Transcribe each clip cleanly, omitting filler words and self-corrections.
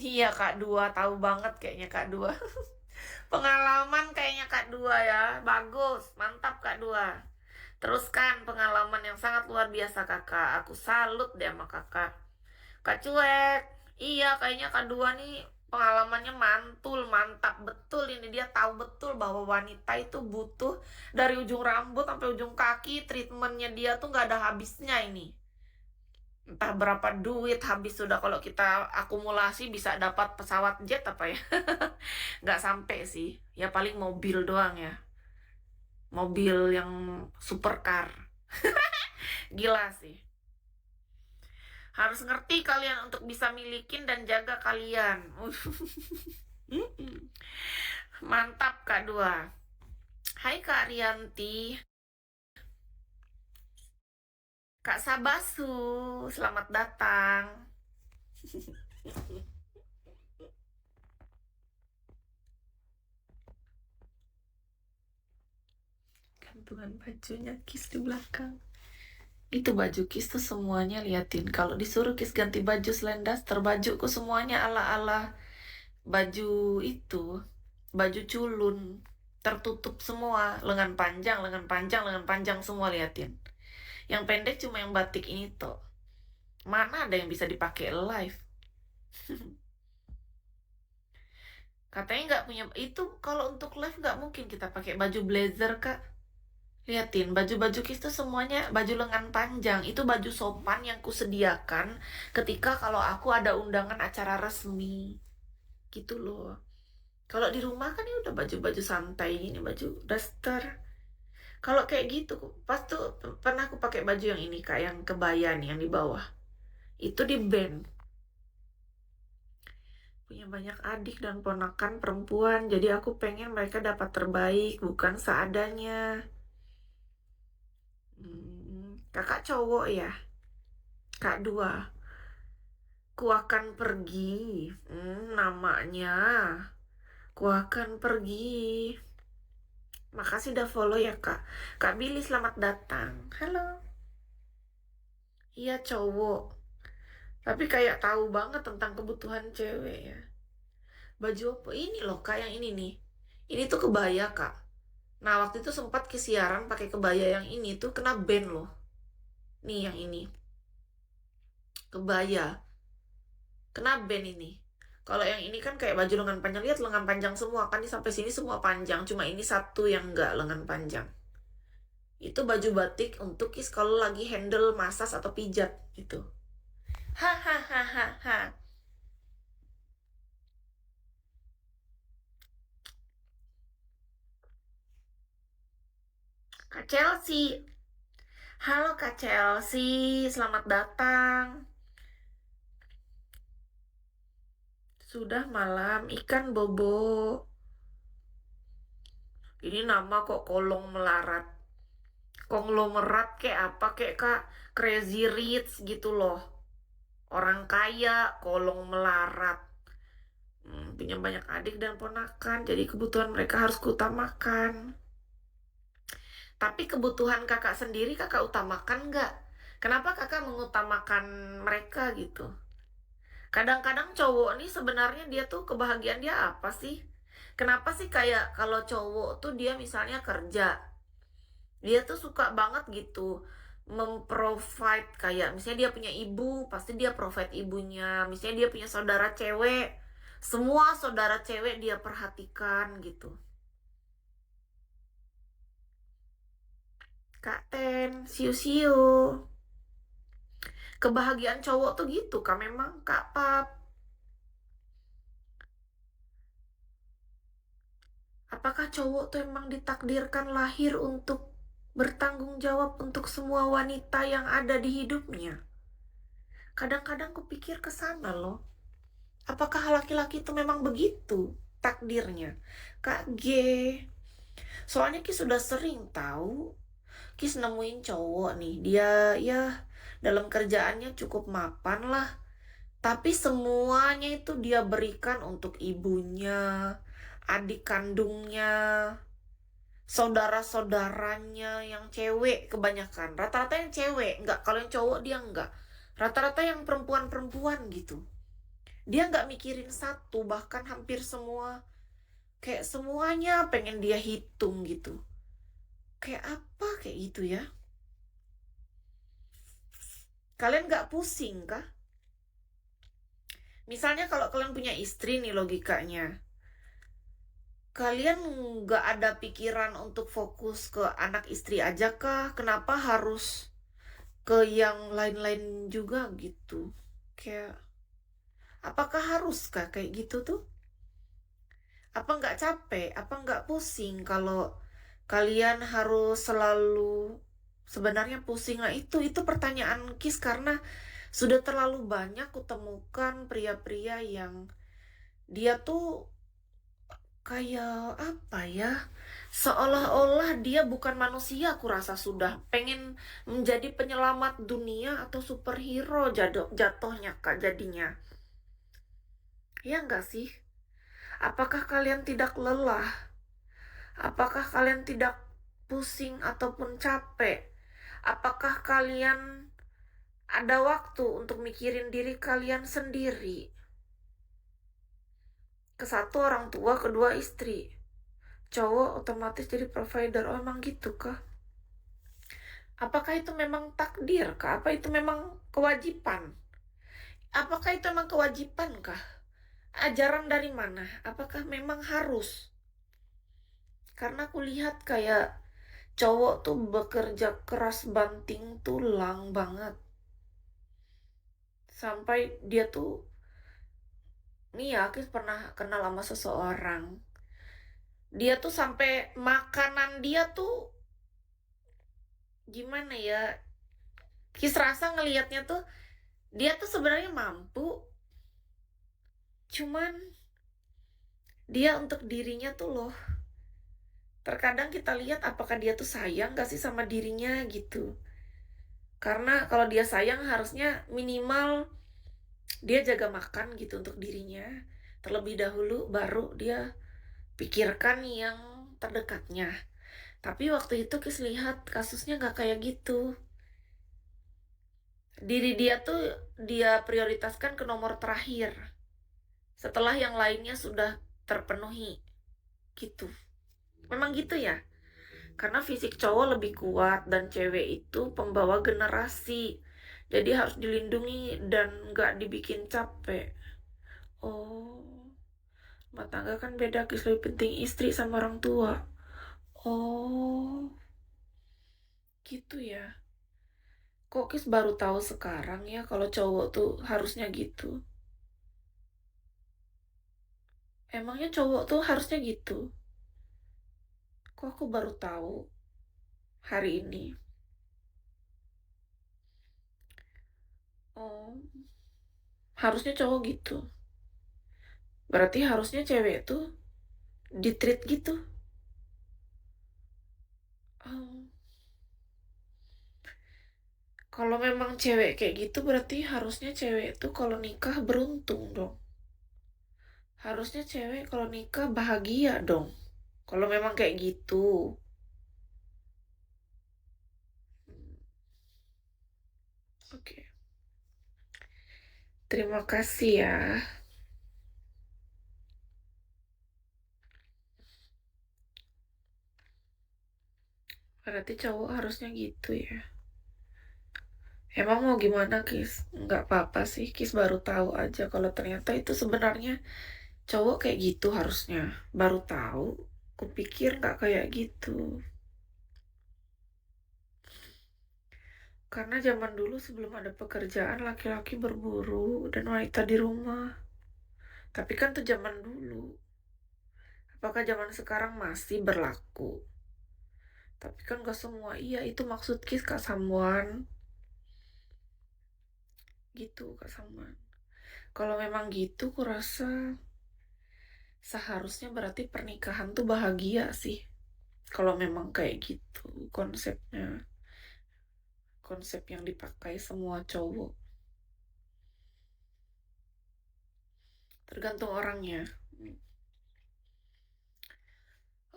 Iya Kak Dua, tahu banget kayaknya Kak Dua. Pengalaman kayaknya Kak Dua ya. Bagus, mantap Kak Dua. Teruskan pengalaman yang sangat luar biasa Kakak. Aku salut deh sama Kakak. Kak Cuek, iya kayaknya Kak Dua nih pengalamannya mantul, mantap betul ini. Dia tahu betul bahwa wanita itu butuh dari ujung rambut sampai ujung kaki, treatmentnya dia tuh nggak ada habisnya ini. Entah berapa duit habis sudah kalau kita akumulasi bisa dapat pesawat jet apa ya. Nggak sampai sih. Ya paling mobil doang ya. Mobil yang supercar. Gila sih. Harus ngerti kalian untuk bisa milikin dan jaga kalian. Mantap Kak Dua. Hai Kak Rianti. Kak Sabasu, selamat datang. Gantungan bajunya Kis di belakang. Itu baju Kis tuh semuanya liatin. Kalau disuruh Kis ganti baju selain daster, bajuku semuanya ala-ala baju itu. Baju culun. Tertutup semua. Lengan panjang, lengan panjang, lengan panjang semua liatin. Yang pendek cuma yang batik ini toh. Mana ada yang bisa dipakai live? Katanya nggak punya itu. Kalau untuk live nggak mungkin kita pakai baju blazer Kak. Liatin, baju-baju kis itu semuanya baju lengan panjang. Itu baju sopan yang kusediakan ketika kalau aku ada undangan acara resmi. Gitu loh. Kalau di rumah kan ya udah baju-baju santai ini, baju daster. Kalau kayak gitu, pas tuh pernah aku pakai baju yang ini Kak, yang kebaya nih, yang di bawah. Itu di band. Punya banyak adik dan ponakan perempuan, jadi aku pengen mereka dapat terbaik, bukan seadanya. Kakak cowok ya? Kak Dua. Ku akan pergi. Namanya. Ku akan pergi. Makasih udah follow ya Kak. Kak Billy selamat datang. Halo. Iya cowok. Tapi kayak tahu banget tentang kebutuhan cewek ya. Baju apa? Ini loh Kak yang ini nih. Ini tuh kebaya Kak. Nah waktu itu sempat kesiaran pakai kebaya yang ini tuh kena ban loh. Nih yang ini. Kebaya. Kena ban ini. Kalau yang ini kan kayak baju lengan panjang. Lihat lengan panjang semua. Kan di sampai sini semua panjang. Cuma ini satu yang enggak lengan panjang. Itu baju batik untuk kis kalau lagi handle masas atau pijat gitu. Hahaha. Kak Chelsea. Halo Kak Chelsea, selamat datang. Sudah malam, ikan bobo. Ini nama kok kolong melarat. Konglomerat kayak apa kayak Kak? Crazy Rich gitu loh. Orang kaya, kolong melarat. Punya banyak adik dan ponakan, jadi kebutuhan mereka harus kuutamakan. Tapi kebutuhan kakak sendiri kakak utamakan nggak? Kenapa kakak mengutamakan mereka gitu? Kadang-kadang cowok nih sebenarnya dia tuh kebahagiaan dia apa sih? Kenapa sih kayak kalau cowok tuh dia misalnya kerja, dia tuh suka banget gitu memprovide kayak misalnya dia punya ibu, pasti dia provide ibunya. Misalnya dia punya saudara cewek, semua saudara cewek dia perhatikan gitu. Kak Ten, siu-siu. Kebahagiaan cowok tuh gitu, Kak memang Kak Pap. Apakah cowok tuh emang ditakdirkan lahir untuk bertanggung jawab untuk semua wanita yang ada di hidupnya? Kadang-kadang kupikir ke sana loh. Apakah laki-laki itu memang begitu takdirnya? Kak G. Soalnya Ki sudah sering tahu. Ki nemuin cowok nih. Dia ya dalam kerjaannya cukup mapan lah. Tapi semuanya itu dia berikan untuk ibunya, adik kandungnya, saudara-saudaranya yang cewek kebanyakan. Rata-rata yang cewek, enggak. Kalau yang cowok dia enggak. Rata-rata yang perempuan-perempuan gitu. Dia nggak mikirin satu, bahkan hampir semua, kayak semuanya pengen dia hitung gitu. Kayak apa kayak gitu ya? Kalian nggak pusing kah? Misalnya kalau kalian punya istri nih logikanya. Kalian nggak ada pikiran untuk fokus ke anak istri aja kah? Kenapa harus ke yang lain-lain juga gitu? Kayak, apakah harus kah kayak gitu tuh? Apa nggak capek? Apa nggak pusing kalau kalian harus selalu, sebenarnya pusing lah itu pertanyaan Kis, karena sudah terlalu banyak kutemukan pria-pria yang dia tuh kayak apa ya, seolah-olah dia bukan manusia. Aku rasa sudah pengen menjadi penyelamat dunia atau superhero jatuhnya kak jadinya. Ya enggak sih? Apakah kalian tidak lelah? Apakah kalian tidak pusing ataupun capek? Apakah kalian ada waktu untuk mikirin diri kalian sendiri? Ke satu orang tua, kedua istri. Cowok otomatis jadi provider. Oh emang gitu kah? Apakah itu memang takdir kah? Apa itu memang kewajiban? Apakah itu memang kewajiban kah? Ajaran dari mana? Apakah memang harus? Karena aku lihat kayak cowok tuh bekerja keras banting tulang banget. Sampai dia tuh, nih ya, aku pernah kenal sama seseorang. Dia tuh sampai makanan dia tuh gimana ya? Kis rasa ngelihatnya tuh dia tuh sebenarnya mampu, cuman dia untuk dirinya tuh loh. Terkadang kita lihat apakah dia tuh sayang gak sih sama dirinya gitu. Karena kalau dia sayang harusnya minimal dia jaga makan gitu untuk dirinya. Terlebih dahulu baru dia pikirkan yang terdekatnya. Tapi waktu itu Kis lihat kasusnya gak kayak gitu. Diri dia tuh dia prioritaskan ke nomor terakhir. Setelah yang lainnya sudah terpenuhi. Gitu. Memang gitu ya? Karena fisik cowok lebih kuat dan cewek itu pembawa generasi. Jadi harus dilindungi dan gak dibikin capek. Oh, rumah tangga kan beda, Kis. Lebih penting istri sama orang tua. Oh, gitu ya. Kok Kis baru tahu sekarang ya kalau cowok tuh harusnya gitu. Emangnya cowok tuh harusnya gitu? Kok aku baru tahu hari ini? Oh, harusnya cowok gitu. Berarti harusnya cewek tuh di-treat gitu. Oh, kalau memang cewek kayak gitu berarti harusnya cewek tuh kalau nikah beruntung dong. Harusnya cewek kalau nikah bahagia dong. Kalau memang kayak gitu. Hmm, Oke. Terima kasih ya. Berarti cowok harusnya gitu ya. Emang mau gimana, Kis? Nggak apa-apa sih, Kis baru tahu aja kalau ternyata itu sebenarnya cowok kayak gitu harusnya. Baru tahu. Kupikir nggak kayak gitu. Karena zaman dulu sebelum ada pekerjaan, laki-laki berburu dan wanita di rumah. Tapi kan tuh zaman dulu. Apakah zaman sekarang masih berlaku? Tapi kan gak semua. Iya, itu maksud Kis, Kak Samuan. Gitu, Kak Samuan. Kalau memang gitu, kurasa seharusnya berarti pernikahan tuh bahagia sih. Kalau memang kayak gitu konsepnya. Konsep yang dipakai semua cowok. Tergantung orangnya.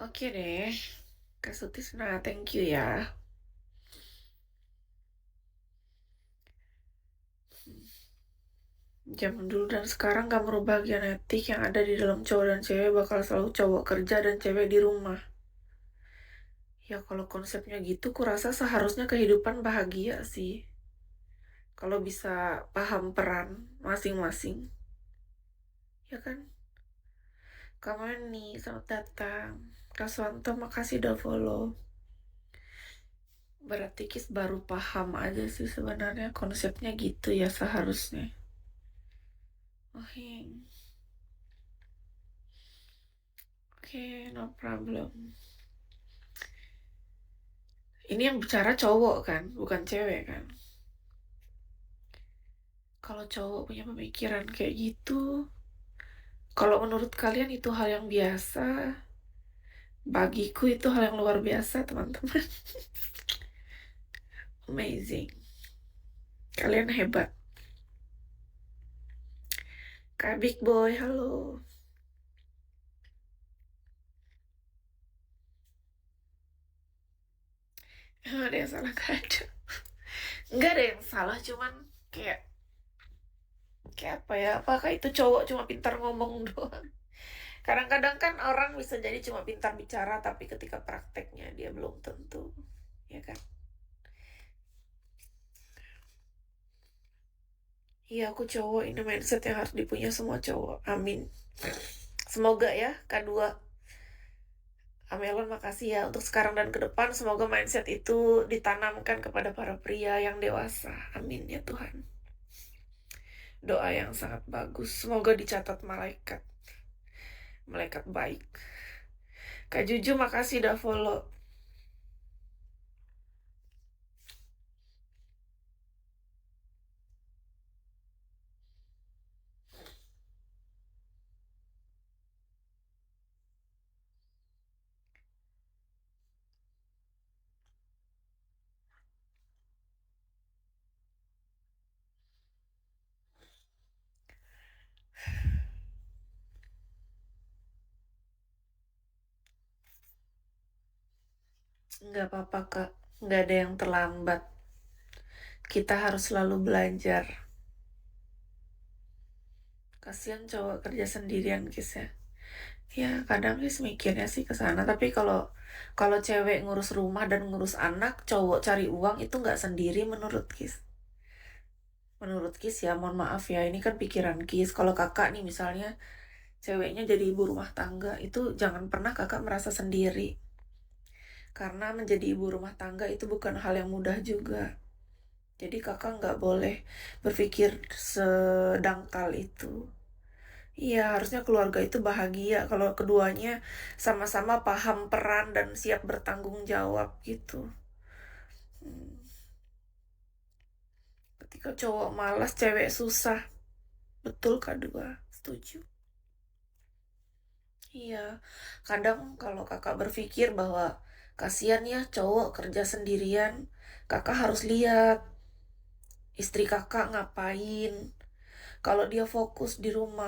Oke deh. Kak Sutisna, thank you ya. Zaman dulu dan sekarang gak merubah genetik yang ada di dalam cowok dan cewek bakal selalu cowok kerja dan cewek di rumah. Ya kalau konsepnya gitu, kurasa seharusnya kehidupan bahagia sih. Kalau bisa paham peran masing-masing. Ya kan? Kamani, selamat datang. Kaswanto, makasih udah follow. Berarti Kis baru paham aja sih sebenarnya konsepnya gitu ya seharusnya. Oke, no problem. Ini yang bicara cowok kan, bukan cewek kan. Kalau cowok punya pemikiran kayak gitu, kalau menurut kalian itu hal yang biasa, bagiku itu hal yang luar biasa, teman-teman. Amazing. Kalian hebat. Kak Big Boy, halo. Emang ada yang salah? Gak ada. Nggak ada yang salah, cuman kayak apa ya? Apakah itu cowok cuma pintar ngomong doang? Kadang-kadang kan orang bisa jadi cuma pintar bicara, tapi ketika prakteknya dia belum tentu, ya kan? Iya, aku cowok. Ini mindset yang harus dipunya semua cowok. Amin. Semoga ya, K2. Amelon, makasih ya. Untuk sekarang dan ke depan, semoga mindset itu ditanamkan kepada para pria yang dewasa. Amin ya Tuhan. Doa yang sangat bagus. Semoga dicatat malaikat. Malaikat baik. Kak Juju, makasih udah follow. Nggak apa-apa, Kak. Nggak ada yang terlambat. Kita harus selalu belajar. Kasihan cowok kerja sendirian, Kis ya. Ya, kadang Kis mikirnya sih ke sana. Tapi kalau cewek ngurus rumah dan ngurus anak, cowok cari uang itu nggak sendiri menurut Kis. Menurut Kis ya, mohon maaf ya, ini kan pikiran Kis. Kalau kakak nih misalnya, ceweknya jadi ibu rumah tangga, itu jangan pernah kakak merasa sendiri. Karena menjadi ibu rumah tangga itu bukan hal yang mudah juga. Jadi kakak nggak boleh berpikir sedangkal itu. Iya, harusnya keluarga itu bahagia kalau keduanya sama-sama paham peran dan siap bertanggung jawab gitu. Hmm. Ketika cowok malas, cewek susah. Betul Kak Dua, setuju. Iya, kadang kalau kakak berpikir bahwa kasihan ya cowok kerja sendirian, kakak harus lihat istri kakak ngapain. Kalau dia fokus di rumah,